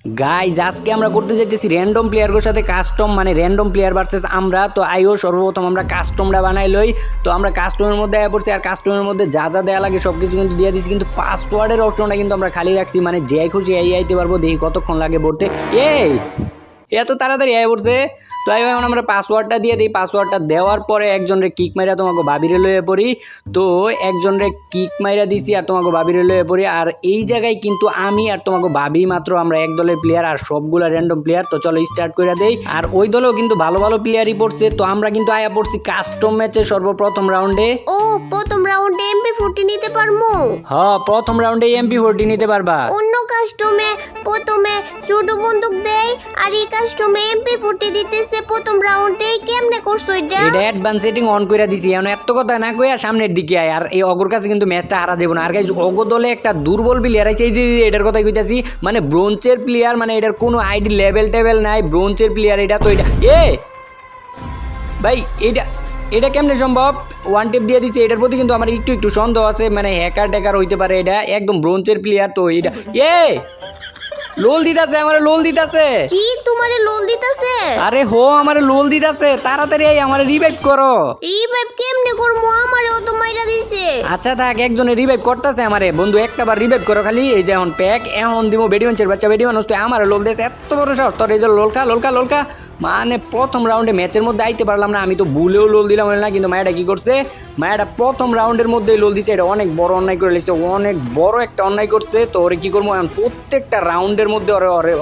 Guys আজকে আমরা করতে যাইতেছি র্যান্ডম প্লেয়ারের সাথে কাস্টম, মানে র্যান্ডম প্লেয়ার ভার্সেস আমরা। তো আইও সর্বপ্রথম আমরা কাস্টমটা বানাই লই। তো আমরা কাস্টমের মধ্যে আয়া পড়ছি, আর কাস্টমের মধ্যে যা যা দেওয়া লাগে সব কিছু কিন্তু দিয়ে দিচ্ছি, কিন্তু পাসওয়ার্ডের অপশনটা কিন্তু আমরা খালি রাখছি, মানে যে খুশি এই আইতে পারবো। দেখি কতক্ষণ লাগে পড়তে। এই এত তাড়াতাড়ি আয় পড়ছে। তো এখন আমরা পাসওয়ার্ডটা দিয়ে দিই। পাসওয়ার্ডটা দেওয়ার পরে একজনরে কিক মাইরা তোমাকে বাবিরে লয়ে পড়ি। তো একজনরে কিক মাইরা দিছি আর তোমাকে বাবিরে লয়ে পড়ি। আর এই জায়গায় কিন্তু আমি আর তোমাকে বাবি মাত্র আমরা এক দলের প্লেয়ার, আর সবগুলা র্যান্ডম প্লেয়ার। তো চলো স্টার্ট করে দেই। আর ওই দলেও কিন্তু ভালো ভালো প্লেয়ারই পড়ছে। তো আমরা কিন্তু আয়া পড়ছি কাস্টম ম্যাচে সর্বপ্রথম রাউন্ডে। ও প্রথম রাউন্ডে MP40 নিতে পারমু? হ্যাঁ, প্রথম রাউন্ডে MP40 নিতে পারবা। অন্য কাস্টমে প্রথমে ছোট বন্দুক দেয়, আর এই কাস্টমে MP40 দিতেছে প্রথম রাউন্ডে। কেমনে করছো এটা? এটা অ্যাডভান্স সেটিং অন কইরা দিছি। এখন এত কথা না কইয়া সামনের দিকে আয়। আর এই অগর কাছে কিন্তু ম্যাচটা হারা যাবে না। আর গাইজ অগর দলে একটা দুর্বল প্লেয়ার আছে, এই যে এটার কথাই কইতাছি, মানে ব্রোঞ্জের প্লেয়ার, মানে এটার কোনো আইডি লেভেল টেভেল নাই, ব্রোঞ্জের প্লেয়ার এটা। তো এটা ভাই এটা কেমনে সম্ভব? ওয়ান টেপ দিয়ে দিচ্ছে। এটার প্রতি কিন্তু আমার একটু সন্দেহ আছে, মানে হ্যাকার ট্যাকার হইতে পারে। এটা একদম ব্রোঞ্জের প্লেয়ার। তো এটা লোল দিতাছে, আমার লোল দিতাছে। কি তোমারে লোল দিতাছে? আরে হো, আমার লোল দিতাছে। তাড়াতাড়ি আমার রিভাইভ করো। রিভাইভ কেমনে করমু? আমারেও তো মাইরা দিছে। আচ্ছা থাক, একজনে রিভাইভ করতেছে আমারে। বন্ধু একটা বার রিভাইভ করো খালি। এই যে এখন প্যাক এখন দিব বেডিমানচের বাচ্চা, বেডিমানস তো আমার লোল দিয়েছে। এত বড় সাহস তোর! এই যে লোলকা। মানে প্রথম রাউন্ডে ম্যাচের মধ্যে আইতে পারলাম না। আমি তো ভুলেও লোল দিলাম না, কিন্তু মায়াটা কি করছে? মায়াটা প্রথম রাউন্ডের মধ্যেই লোল দিছে। এটা অনেক বড় অন্যায় করে লেছে, অনেক বড় একটা অন্যায় করছে। তো ওরে কি করবো এখন? প্রত্যেকটা রাউন্ডের মধ্যে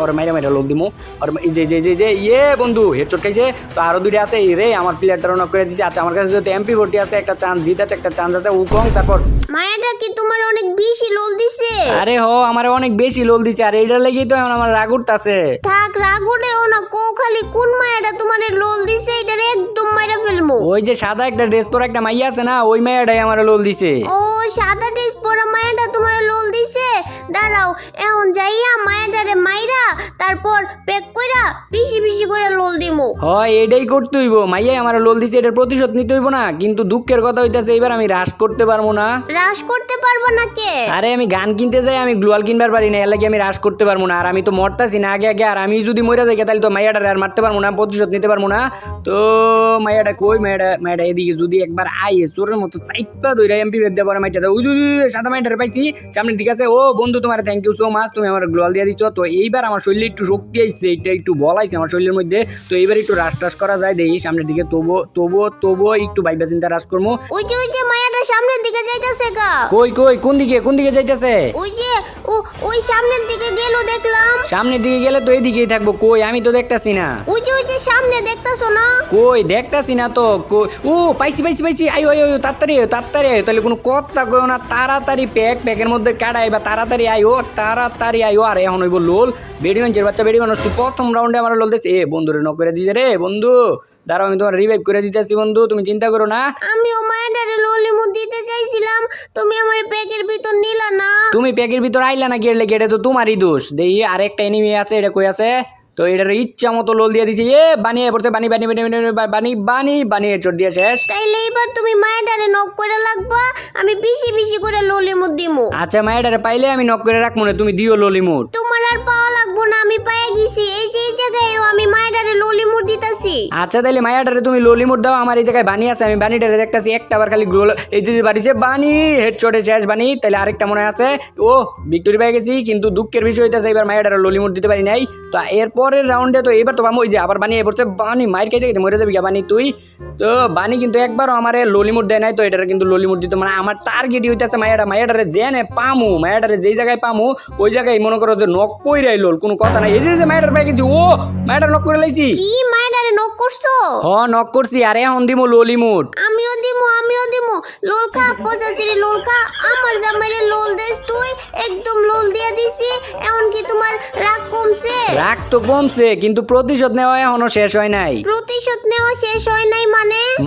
ওরে মাইরা লোল দিমু। আর এই যে বন্ধু হেডশট খাইছে। তো আরো দুইটা আছে। রে আমার প্লেয়ারটা নক করে দিছে। আচ্ছা আমার কাছে যদি MP40 আছে, একটা চান্স জিতাছে, একটা চান্স আছে উকং। তারপর মায়াটা কি তোমার অনেক বেশি লোল দিছে? আরে হো, আমার অনেক বেশি লোল দিছে। আর এইটার লেগেই তো এখন আমার রাগ উঠতাছে। থাক, রাগুডেও না কো, খালি কোন মায়াটা তোমারে লোল দিছে এটারে একদম মাইরা ফেলমু। ওই যে সাদা একটা ড্রেস পরা একটা মাইয়া আছে না, ওই মাইয়াটাই আমার লোল দিছে। ও সাদা ড্রেস পরা মায়াটা তোমারে লোল দিছে? দাঁড়াও, এখন যাইয়া মায়াটারে মাইরা তারপর প্যাক কইরা পিছি করে লোল দিমু। হয় এটাই করতে হইব। মাইয়াই আমার লোল দিছে, এটার প্রতিশোধ নিতে হইব না। কিন্তু দুঃখের কথা হইতাছে এবার আমি রাশ করতে পারবো না। রাশ করতে পারবো না কে? আরে আমি গান কিনতে যাই, আমি গ্লোয়াল কিনবার পারি না, এর লাগি আমি রাশ করতে পারবো না। আর আমি তো মরতাছি না আগে। আর আমি যদি মরে যাই তাহলে তো মাইয়াটা আর মারতে পারবো না, প্রতিশোধ নিতে পারবো না। তো মাইয়াটা কই? মাইয়াটা এদিকে যদি একবার আইয়ে চোরের মতো চাইপা ধইরা MP5 দিয়ে পরে মাইটা দাও। ওই সাদা মাইটারে পাইছি সামনের দিকে আছে। ও বন্ধু তোমার থ্যাংক ইউ সো মাচ, তুমি আমার গ্লোয়াল দিয়ে দিচ্ছ। তো এইবার আমার শরীরে একটু শক্তি আইছে, এটা একটু বল আইছে আমার শরীরের মধ্যে। তো এইবার একটু রাশ করা যায় দেখি সামনের দিকে। তবুও একটু বাইবা চিন্তা রাশ করবো। ওই যে মায়াটা সামনের দিকে যাইতাছে গা। কই কোন দিকে যাইতেছে? ওই যে ওই সামনের দিকে গেল দেখলাম। সামনের দিকে গেলে তো এইদিকেই থাকবো। কই আমি তো দেখতাছি না। ওই যে সামনে দেখতাছো না? কই দেখতাছি না তো। ও পাইছি। আইও তাড়াতাড়ি তাহলে কোনো কথা কইও না। তাড়াতাড়ি প্যাকের মধ্যে কাটাই বা তাড়াতাড়ি আইও। আর এখন হইব লোল। বেডিমানচের বাচ্চা, বেডিমানস তুই প্রথম রাউন্ডে আমার লোল দিচ্ছে। বন্ধুরে নক করে দিছে রে। বন্ধু দাঁড়াও, আমি তোমার রিভাইভ করে দিতেছি বন্ধু, তুমি চিন্তা করো না। আমিও মায়াটারে ললিমু দিতে চাইছিলাম, তুমি আমার প্যাকের ভিতর নিলা না। তুমি প্যাকের ভিতর আইলা না গেলে এটা তো তোমারই দোষ। দেখি আরেকটা এনিমি আছে, এটা কই আছে? তো এটার ইচ্ছা মতো লোল দিয়ে দিছি। বানিয়ে পড়ছে, বানি হেডশট দিয়ে শেষ। তাইলে এবার তুমি মায়াটারে নক করে লাগবা, আমি বেশি করে ললিমু দিমু। আচ্ছা মায়েরারে পাইলে আমি নক করে রাখবো না, তুমি দিও ললিমুট। তোমার আর পাওয়া লাগবো না, আমি পেয়ে গেছি। এই জায়গায়ও আমি মায়াটারে ললিমু দিতাছি। আচ্ছা তাইলে মায়াটারে তুমি ললিমুট দাও। আমার এই জায়গায় বানি আছে, আমি বানিটারে দেখতাছি। একটা বার খালি এই যে বাড়িছে বানি হেডশটে শেষ বানি। তাইলে আরেকটা মনে আছে। ও ভিক্টোরি পেয়ে গেছি, কিন্তু দুঃখের বিষয় হইতেছে এবার মায়াটারে ললিমুট দিতে পারি নাই। তো এরপরের রাউন্ডে তো এবার তো পাবো। ওই যে আবার বানিয়ে পড়ছে। বানি মায়ের খাইতে মরে যাবি বানি তুই। তো বানি কিন্তু একবারও আমার ললিমুট দেয় নাই। তো এটারে কিন্তু ললিমুট দিতে, মানে আমার টার্গেটই হইতেছে মায়াটারে জেনে পামু। মায়াটারে যেই জায়গায় পামু ওই জায়গায় মনে করো যে নক কইরাই লোল, কোনো কথা নাই। এই যে মায়াটার পেয়ে গেছি। ও মায়াটার নক করে লাইছি। কি মায়াটারে নক করছো? নক করছি। আরে এখন দিমু ললিমুট। আমিও দিমু লোল খা, পচাচিরি লোল খা। আমার জামাইরে লোল দেস তুই, একদম লোল দিয়ে দিছি। এখন কি তোমার রাগ কমছে? রাগ তো কমছে, কিন্তু প্রতিশোধ নেওয়া এখনো শেষ হয় নাই। প্রতিশোধ নেওয়া শেষ হয় নাই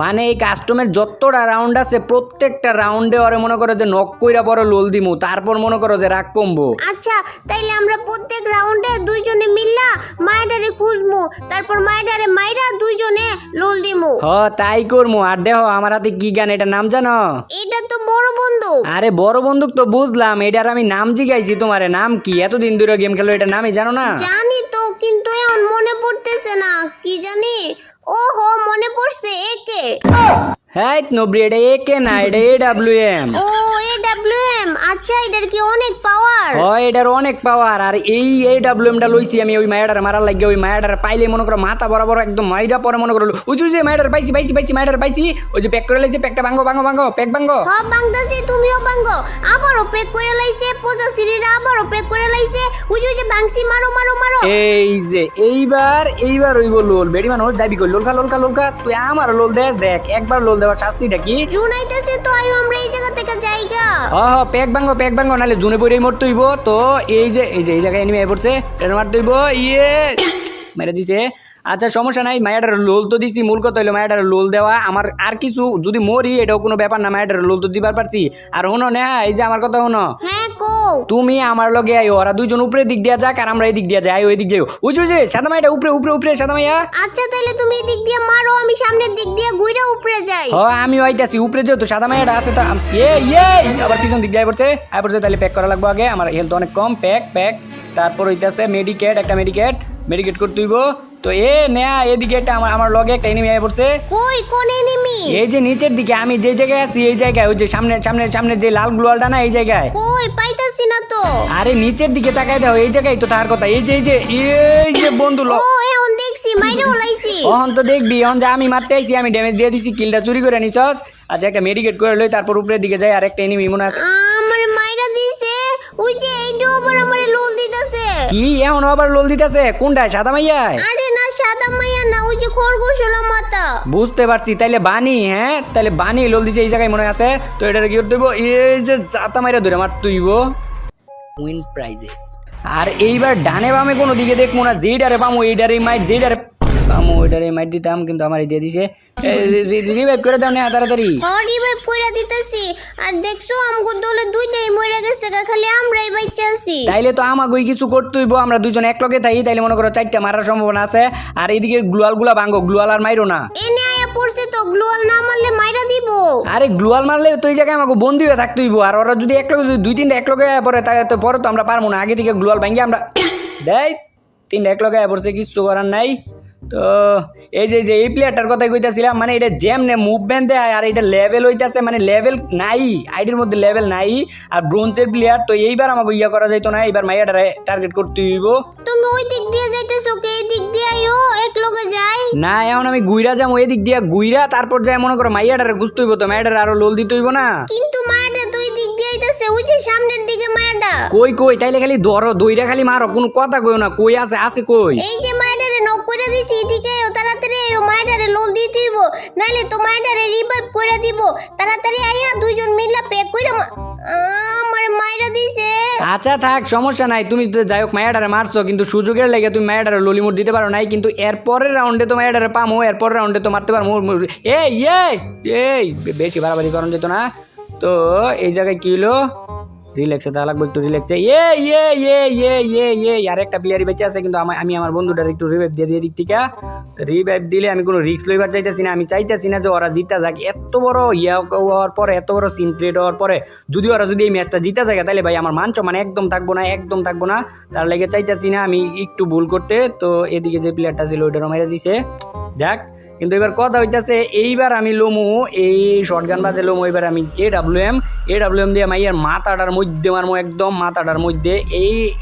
মানে এই কাস্টমের যতটা রাউন্ড আছে প্রত্যেকটা রাউন্ডে ওরে মনে করো যে নক কইরা পরে লোল দিমু, তারপর মনে করো যে রাগ কমবো। আচ্ছা তাইলে আমরা প্রত্যেক রাউন্ডে দুইজনে মিল্লা মায়াটারে খুঁজমু, তারপর মায়াটারে মাইরা দুইজনে লোল দিমু। তাই করমু। আর দেখো আমার হাতে কি গান, এটা নাম জানো? এটা তো বড় বন্দুক। আরে বড় বন্দুক তো বুঝলাম, এটার আমি নাম জিগাইছি তোমারে। নাম কি? এতদিন ধরে গেম খেলো, এটা নামই জানো না? জানি কিন্তু এখন মনে পড়তেছে না কি জানি। ওহো মনে পড়ছে একে। হ্যাঁ নবরি, এটা একে না, এটা AWM। ও AWM, আচ্ছা এটার কি অনেক পাওয়ার? হয় এটার অনেক পাওয়ার। আর এই AWMটা লইছি আমি ওই মায়াটার মারার লাগে। ওই মায়াটার পাইলে মনে করো মাথা বরাবর একদম মাইরা পরে মনে করো ওই যে মায়াটার পাইছি মায়াটার পাইছি। ওই যে প্যাক করে লাইছে, প্যাকটা ভাঙ্গো প্যাক ভাঙ্গো। হ্যাঁ বাংদাসি, তুমিও বাঙ্গো। আবারও পেক করে লাইছে, 85 আবারও পেক করে লাইছে। ওই যে ভাঙছি, মারো। এই যে এইবার হইব লোল। বেড়ি মানুষ যাবি কই লোলকা তুই আমার লোল দেখ একবার লোল দেওয়ার শাস্তিটা কি? জুনাইতেছে তো আইও আমরা এই জায়গা থেকে যাইগা। প্যাক ভাঙ্গো নাহলে জুনে পড়েই মরতে হইব। তো এই জায়গায় এনিমি আই পড়ছে, এটা মারতে হইব। মেরে দিছে। আচ্ছা সমস্যা নাই, মায়াটার লোল তো দিছি। মূল কথা হইলো মায়াটার লোল দেওয়া। আমার আর কিছু যদি মরি এটাও কোনো ব্যাপার না, মায়াটার লোল তো দিবার পারছি। আর হনো না, এই যে আমার কথা হনো, হ্যাঁ কো তুমি আমার লগে আইও। ওরা দুইজন উপরে দিক দিয়া যাক আর আমরা এই দিক দিয়া যাই। ওই দিক দিয়ে ওই যে সাদা মাইটা উপরে সাদা মাইয়া। আচ্ছা তাহলে তুমি এই দিক দিয়ে মারো, আমি সামনের দিক দিয়ে ঘুরে উপরে যাই। আমি আইতাছি উপরে, যেহেতু সাদা মাইয়াটা আছে। তো আবার পিছন দিক দিয়ে আই পড়ছে। তাহলে প্যাক করা লাগবো আগে, আমার হেলথ অনেক কম। প্যাক তারপর হইতাছে একটা মেডিকেট করতে হইব। তো এদিকে একটা আমার লগে একটা এনিমি আই পড়ছে। কই কোন এনিমি? এই যে নিচের দিকে, আমি যে জায়গায় আছি এই জায়গায়, ওই যে সামনে যে লাল গ্লোয়ালটা না, এই জায়গায়। কই পাইতাছি না তো। আরে নিচের দিকে তাকাই দাও, এই জায়গায় তো তার কথা। এই যে বন্ধু ও এখন দেখছি, মাইরে ওলাইছি। অহন তো দেখবি, অহন যে আমি মারতে আইছি, আমি ড্যামেজ দিয়ে দিছি, কিলটা চুরি করে নিছস। আচ্ছা একটা মেডিকেট করে লই, তারপর উপরের দিকে যাই। আর একটা এনিমি মনে আছে আমারে মাইরা দিছে। ওই যে এইটো আবার আমারে লোল দিতাছে। কি এখন আবার লোল দিতেছে? কোনটায়, সাদা মাইয়ায়? আরে না সাদা মাইয়া না, ওই যে খরগোশলা মাথা। বুঝতে পারছি, তাইলে বানি। হ্যাঁ তাইলে বানি লোল দিছে এই জায়গায় মনে আছে। তো এটা কি করতে হইব? এই যে জাতা মাইরা ধরে মারতে হইব। Win prices. আর এইবার ডানে বামে কোনো দিকে দেখবো না, যেইডারে পামো এইডারে মাইট, যেইডারে পামো ওইডারে মাইট দিতাম। কিন্তু আমার দিয়ে দিছে। রিভাইভ করে দাও না তাড়াতাড়ি। রিভাইভ কইরা দিতেছি। আর দেখছো আমগো দলে দুইটাই মরে গেছে, খালি আমরাই বাচ্চা আছি। তাইলে তো আমাগোই কিছু করতে হইব। আমরা দুজন এক লগে থাকি, তাইলে মনে করো 4টা মারার সম্ভাবনা আছে। আর এইদিকে গ্লুয়ালগুলা ভাঙ্গো, গ্লুয়াল আর মাইরো না। এনে আয়া পড়ছে তো, গ্লুয়াল না মারলে মাইরা দিব। আরে গ্লুয়াল মারলে তো এই জায়গায় আমাকে বন্দি হয়ে থাকতে হইব। আর ওরা যদি এক লগে, যদি 2-3টা এক লগে পরে, তাহলে তো পরে তো আমরা পারবো না। আগে থেকে গ্লুয়াল ভাঙ্গি আমরা দেয় 3টা এক লগে পড়ছে, কিছু করার নাই। তো এই যে এই প্লেয়ারটার কথাই কইতাছিলাম, মানে এটা যেমনে মুভমেন্ট দেয় আর এটা লেভেল হইতাছে, মানে লেভেল নাই আইডির মধ্যে, লেভেল নাই। আর ব্রোঞ্জের প্লেয়ার। তো এইবার আমাকে করা যাইতো না, এইবার মাইয়াটারে টার্গেট করতে হইব। তুমি ওই দিক দিয়ে যাইতেছো, কে এই দিক দিয়ে আইও, এক লগে যাই না। এখন আমি গুইরা যাবো এই দিক দিয়ে, গুইরা তারপর যাই মনে করো মাইয়াটারে গুছতে হইব। তো মাইয়াটারে আরো লোল দিতে হইব না? কিন্তু মায়াটা দুই দিক দিয়ে আইতাছে, ওই যে সামনের দিকে মায়াটা। কই তাইলে খালি ধরো, দইরা খালি মারো, কোনো কথা কইও না। কই আছে কই? এই যে মায়াটারে নক করে দিছি, এদিকে তাড়াতাড়ি আইও, মায়াটারে লোল দিতে হইব, নাইলে তো মায়াটারে রিভাইভ করে দিব। তাড়াতাড়ি আইয়া দুইজন মিলা পেক কইরা আমারে মাইরা দিছে। আচ্ছা থাক, সমস্যা নাই। তুমি তো যাই হোক মায়াটারে মারছো, কিন্তু সুযোগের লাগে তুমি মায়াটারে ললিমুট দিতে পারো নাই। কিন্তু এর পরের রাউন্ডে তো মায়াটারে পামো, এর পরের রাউন্ডে তো মারতে পারবো। এই বেশি বাড়াবাড়ি করানো যেত না। তো এই জায়গায় কি হলো? রিল্যাক্সে তা লাগবে, একটু রিল্যাক্সে। আর একটা প্লেয়ারই বেঁচে আছে, কিন্তু আমি আমার বন্ধুটার একটু রিভাইভ দিয়ে দিক থেকে। রিভাইভ দিলে আমি কোনো রিস্ক লইবার চাইতেছি না। আমি চাইতেছি না যে ওরা জিতা যাক। এত বড় হওয়ার পরে, এত বড় সিন ক্রিয়েট হওয়ার পরে যদি ওরা যদি এই ম্যাচটা জিতা যায়, তাহলে ভাই আমার মানে একদম থাকবো না। তার লেগে চাইতেছি না আমি একটু ভুল করতে। তো এদিকে যে প্লেয়ারটা ছিল ওইটারও মেরে দিছে, যাক। কিন্তু এবার কথা হইতাছে, এইবার আমি লোমু এই শর্টগান বাদে লোমু। এবার আমি AWM দিয়ে মাইয়ার মাথাটার মধ্যে মারমো, একদম মাথাটার মধ্যে।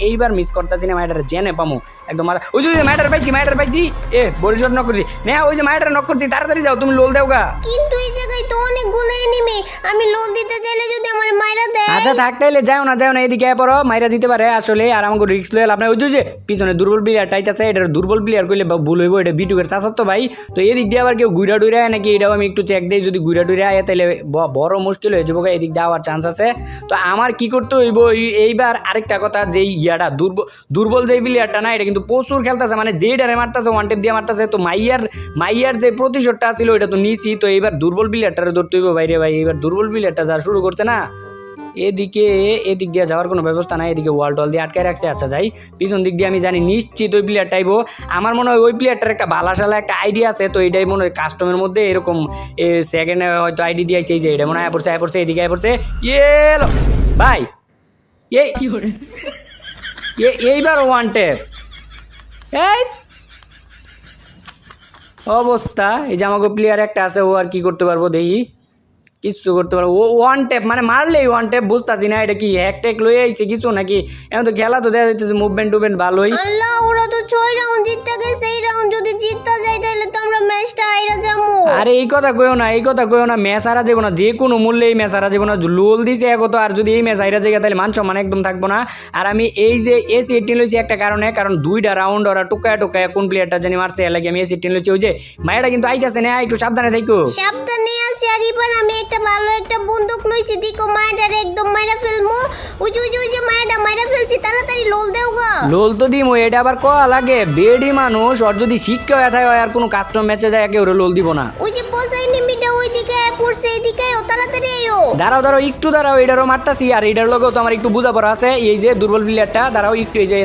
এইবার মিস করতেছি না, মাইটার জেনে পামো একদম মাথা। ওই যে মাইটার পাইছি। বরিশট নক করছি না, ওই যে মাইটার নক করছি। তাড়াতাড়ি যাও, তুমি লোল দেও গা। কিন্তু এই জায়গায় তো অনেকগুলো এনিমি, আমি লোল দিতে চাইলে যদি আমার মাইরা দেয়। আচ্ছা থাক, তাইলে যাও না এদিকে পড়ো, মাইরা দিতে পারে আসলে। আর আমাকে রিস্ক লয়ে লাভ নাই। ওই যে পিছনে দুর্বল প্লেয়ার টাইতাছে, এটা দুর্বল প্লেয়ার কইলে ভুল হইব। এটা বিটুকের চাচার তো ভাই। তো এদিক দিয়ে আবার কেউ গুইরা ডুইরা নাকি, এটাও আমি একটু চেক দেই। যদি গুইরা ডুইরা আয় তাহলে বড় মুশকিল হয়ে যাবো, এদিক দিয়ে আওয়ার চান্স আছে। তো আমার কি করতে হইব এইবার? আরেকটা কথা, যে ইয়াটা দুর্বল যে প্লেয়ারটা না, এটা কিন্তু প্রচুর খেলতেছে, মানে যেইটারে মারতেছে ওয়ান টেপ দিয়ে মারতেছে। তো মাইয়ার যে প্রতিশোধটা ছিল ওইটা তো নিছি। তো এইবার দুর্বল প্লেয়ারটারে ধরতে হইব বাইরে ভাই। এইবার দুর্বল প্লেয়ারটা যা শুরু করছে না, এদিক দিয়ে যাওয়ার কোনো ব্যবস্থা নাই। এদিকে ওয়াল টল দিয়ে আটকায় রাখছে। আচ্ছা যাই পিছন দিক দিয়ে, আমি জানি নিশ্চিত ওই প্লেয়ারটা আইবো। আমার মনে হয় ওই প্লেয়ারটার একটা বালাশালা একটা আইডিয়া আছে। তো এটাই মনে হয় কাস্টমের মধ্যে এরকম সেকেন্ডে হয়তো আইডি দিয়েছে। এই যে এটা মনে হয় পড়ছে এদিকে পড়ছে। ভাই এইবার ওয়ান টেপ। এই অবস্থা, এই যে আমাকে প্লেয়ার একটা আছে, ও আর কি করতে পারবো দেখি, কিচ্ছু করতে পারবো। ও ওয়ান ট্যাপ মানে মারলেই ওয়ান ট্যাপ, বুঝতেছি না এটা কি হ্যাক ট্যাক লয়ে আইছে কিছু নাকি। এখন তো খেলা তো দেখা যাইতেছে মুভমেন্ট টুভমেন্ট ভালোই। আল্লাহ, ওরা তো 6 রাউন্ড জিততে গেছে, এই রাউন্ড যদি জিততে যায় তাহলে তো আমরা ম্যাচটা হাইরা যাবো। আরে এই কথা কইও না, এই কথা কইও না, ম্যাচ হারা যাবো না, যে কোনো মূল্যে এই ম্যাচ হারা যাবো না। লোল দিছে একত, আর যদি এই ম্যাচ হাইরা যায় তাহলে মান সম্মান একদম থাকবো না। আর আমি এই যে এসি 18 লইছি একটা কারণে, কারণ 2টা রাউন্ড ওরা টুকায় টুকায় কোন প্লেয়ারটা জানি মারছে, এর লাগে আমি এসি 18 লইছি। ওই যে মায়েরা কিন্তু আইতাছে না, একটু সাবধানে থাকো। সাবধানে আছি। আর এবার আমি একটা ভালো একটা বন্দুক লইছি, দিকো মায়েরারে একদম মাইরা ফেলমু। ওই যে মায়েরা মাইরা ফেলছি, তাড়াতাড়ি লোল দেও গা। লোল তো দিমো, এটা আবার কয়া লাগে বেডি মানুষ, ওর যদি শিক্ষা হয়ে থাকে আর কোনো কাস্টম ম্যাচে যায় কেউ লোল দিব না। ওই যে বসাই নিমিটা ওইদিকে পড়ছে, এদিকে ও তাড়াতাড়ি আইও। দাঁড়াও দাঁড়াও একটু দাঁড়াও, এটারও মারতাছি, আর এটার লগেও তো আমার একটু বোঝাপড়া আছে। এই যে দুর্বল প্লেয়ারটা, দাঁড়াও একটু, এই যে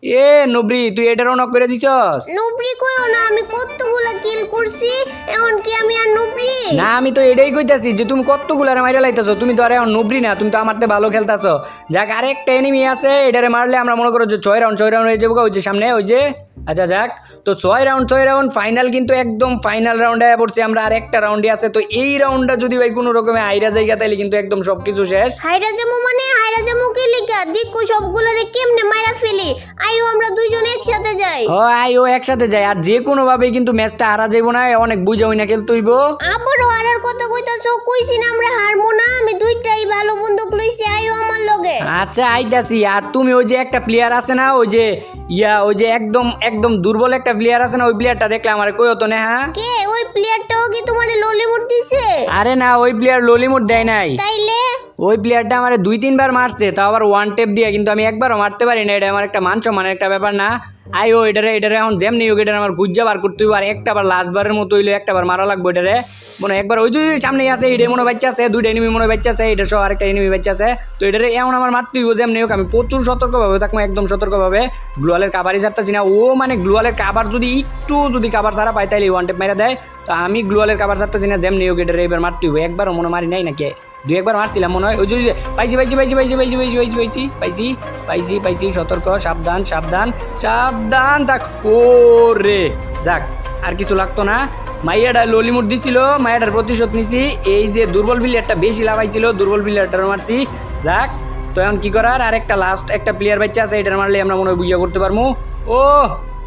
এ নবরি, তুই এটারও নক করে দিছস। নুবরি কইও না, আমি কতগুলা কিল করছি, এখন কি আমি আর নুবরি? না আমি তো এটাই কইতাছি যে তুমি কতগুলো মাইরা লাইতাছো, তুমি তো আর এখন নবরি না, তুমি তো আমারতে ভালো খেলতাছো। যাক, আরেকটা এনিমি আছে, এটারে মারলে আমরা মনে করো যে 6 রাউন্ড হয়ে যাবো। ওই যে সামনে ওই যে, আচ্ছা যাক, তো 6 রাউন্ড ফাইনাল, কিন্তু একদম ফাইনাল রাউন্ডে পড়ছি আমরা, আর একটা রাউন্ডই আছে। তো এই রাউন্ডটা যদি ভাই কোনো রকমে হাইরা জায়গা তাইলে কিন্তু একদম সবকিছু শেষ। হাইরা যাবো মানে হাইরা যাবো কি লিগা? দিকো সবগুলারে কেমনে মাইরা ফেলি? আইও আমরা দুইজন একসাথে যাই। ও আই ও একসাথে যায়, আর যে কোনো ভাবে কিন্তু ম্যাচটা হারা যাইবো না, অনেক বুঝা হই না খেলতে হইব। আবারও হারার কথা কইতাছো, কইছি না আমরা হারবো না, আমি দুইটাই ভালো বন্দুক লইছি, আইও আমার লগে। আচ্ছা আইতাছি। আর তুমি ওই যে একটা প্লেয়ার আছে না, ওই যে ওই যে একদম একদম দুর্বল একটা প্লেয়ার আছে না, ওই প্লেয়ারটা দেখলে আমার কইও তো না। হ্যাঁ, কে ওই প্লেয়ারটাও কি তোমারে ললিমুট দিছে? আরে না, ওই প্লেয়ার ললিমুট দেয় নাই। তাইলে ওই প্লেয়ারটা আমার 2-3 বার মারছে, তাও আবার ওয়ান টেপ দিয়ে, কিন্তু আমি একবারও মারতে পারি না। এটা আমার একটা মান সম্মানের একটা ব্যাপার না। আইও এটারে এখন যেমনি হোক এটারে আমার গুজ্জা বার করতে হইব, আর একটা বার লাস্ট বারের মতো হইলে একটা বার মারা লাগবে এটারে। মনে হয় একবার ওই যে সামনে আছে, এটা মনে বাচ্চা আছে, 2টা এনিমি মনে বাচ্চা আছে, এটা সহ আরেকটা এনিমি বাচ্চা আছে। তো এটারে এমন আমার মারতে হইব যেমনি হোক। আমি প্রচুর সতর্কভাবে থাকবো, একদম সতর্কভাবে। গ্লোয়ালের কাভারই ছাড়তেছি না। ও মানে গ্লোয়ালের কাভার যদি কাভার ছাড়া পাই তাইলে ওয়ান টেপ মেরে দেয়। তো আমি গ্লোয়ালের কাভার ছাড়তেছি না, যেমনি হোক এটারে এবার মারতে হইব। একবারও মনে মারি নাই নাকি, 2-1 মারছিলাম মনে হয়। ওই যে পাইছি। সতর্ক, সাবধান থাক। ও রে যাক, আর কিছু লাগতো না। মাইয়াটা ললিমুট দিছিল, মাইয়াটার প্রতিশোধ নিছি। এই যে দুর্বল প্লেয়ারটা বেশি লাগাইছিল, দুর্বল প্লেয়ারটার মারছি। যাক, তো এখন কি করার, আর একটা লাস্ট একটা প্লেয়ার বাচ্চা আছে, এটার মারলে আমরা মনে হয় বুঝিয়া করতে পারবো। ও